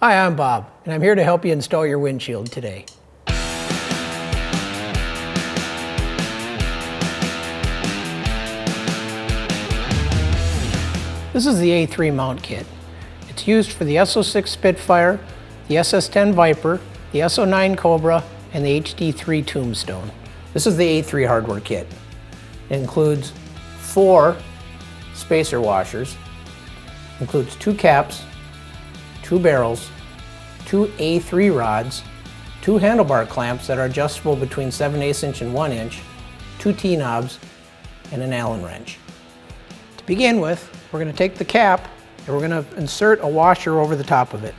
Hi, I'm Bob, and I'm here to help you install your windshield today. This is the A3 mount kit. It's used for the SO6 Spitfire, the SS10 Viper, the SO9 Cobra, and the HD3 Tombstone. This is the A3 hardware kit. It includes 4 spacer washers, includes 2 caps, 2 barrels, 2 A3 rods, 2 handlebar clamps that are adjustable between 7/8 inch and 1 inch, 2 T-knobs, and an Allen wrench. To begin with, we're going to take the cap and we're going to insert a washer over the top of it.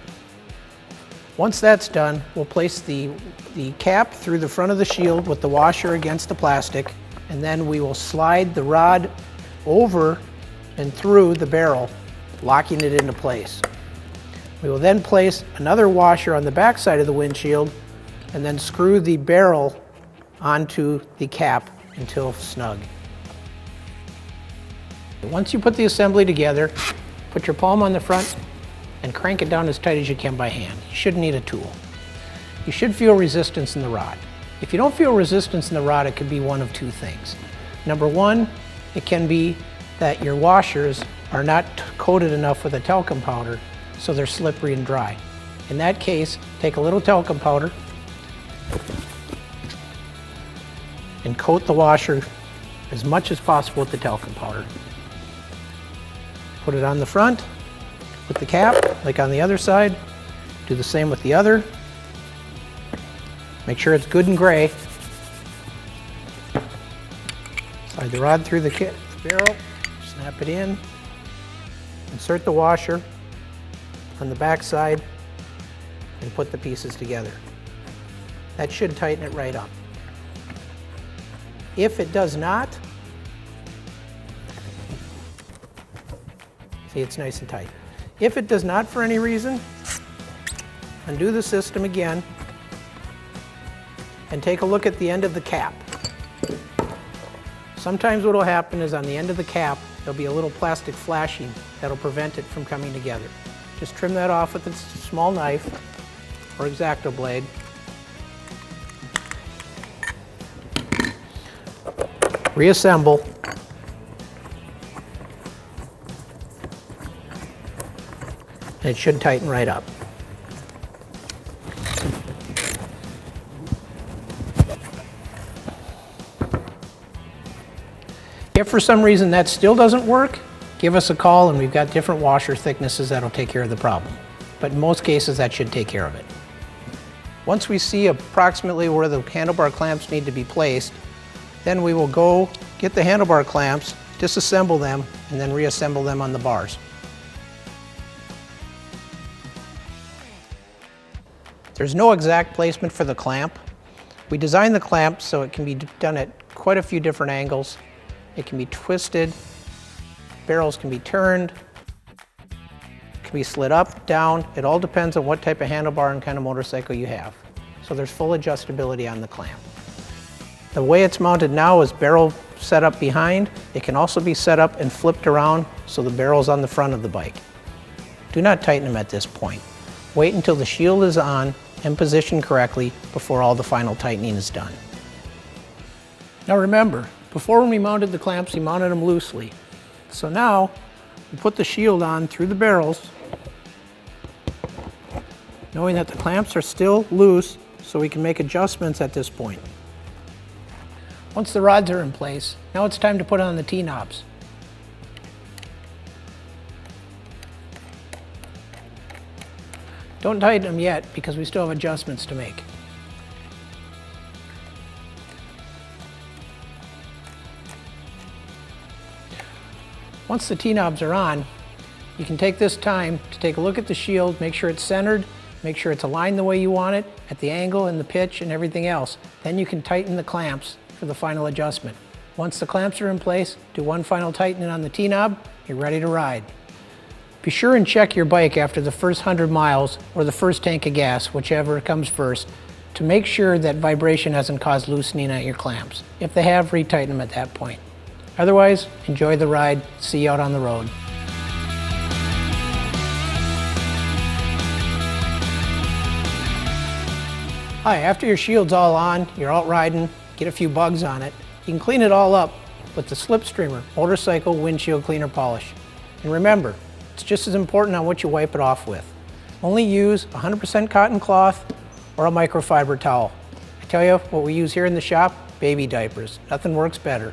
Once that's done, we'll place the cap through the front of the shield with the washer against the plastic, and then we will slide the rod over and through the barrel, locking it into place. We will then place another washer on the back side of the windshield and then screw the barrel onto the cap until snug. Once you put the assembly together, put your palm on the front and crank it down as tight as you can by hand. You shouldn't need a tool. You should feel resistance in the rod. If you don't feel resistance in the rod, it could be one of 2 things. Number 1, it can be that your washers are not coated enough with a talcum powder, so they're slippery and dry. In that case, take a little talcum powder and coat the washer as much as possible with the talcum powder. Put it on the front with the cap, like on the other side. Do the same with the other. Make sure it's good and gray. Slide the rod through the barrel, snap it in, insert the washer on the back side, and put the pieces together. That should tighten it right up. If it does not, see, it's nice and tight. If it does not for any reason, undo the system again and take a look at the end of the cap. Sometimes what will happen is on the end of the cap, there'll be a little plastic flashing that'll prevent it from coming together. Just trim that off with a small knife or X-Acto blade. Reassemble. And it should tighten right up. If for some reason that still doesn't work, give us a call and we've got different washer thicknesses that'll take care of the problem. But in most cases, that should take care of it. Once we see approximately where the handlebar clamps need to be placed, then we will go get the handlebar clamps, disassemble them, and then reassemble them on the bars. There's no exact placement for the clamp. We designed the clamp so it can be done at quite a few different angles. It can be twisted, barrels can be turned, can be slid up, down. It all depends on what type of handlebar and kind of motorcycle you have. So there's full adjustability on the clamp. The way it's mounted now is barrel set up behind. It can also be set up and flipped around so the barrel's on the front of the bike. Do not tighten them at this point. Wait until the shield is on and positioned correctly before all the final tightening is done. Now remember, before when we mounted the clamps, we mounted them loosely. So now, we put the shield on through the barrels, knowing that the clamps are still loose, so we can make adjustments at this point. Once the rods are in place, now it's time to put on the T-knobs. Don't tighten them yet because we still have adjustments to make. Once the T-knobs are on, you can take this time to take a look at the shield, make sure it's centered, make sure it's aligned the way you want it, at the angle and the pitch and everything else. Then you can tighten the clamps for the final adjustment. Once the clamps are in place, do one final tightening on the T-knob, you're ready to ride. Be sure and check your bike after the first 100 miles or the first tank of gas, whichever comes first, to make sure that vibration hasn't caused loosening at your clamps. If they have, retighten them at that point. Otherwise, enjoy the ride. See you out on the road. Hi, after your shield's all on, you're out riding, get a few bugs on it, you can clean it all up with the Slipstreamer motorcycle windshield cleaner polish. And remember, it's just as important on what you wipe it off with. Only use 100% cotton cloth or a microfiber towel. I tell you what we use here in the shop, baby diapers. Nothing works better.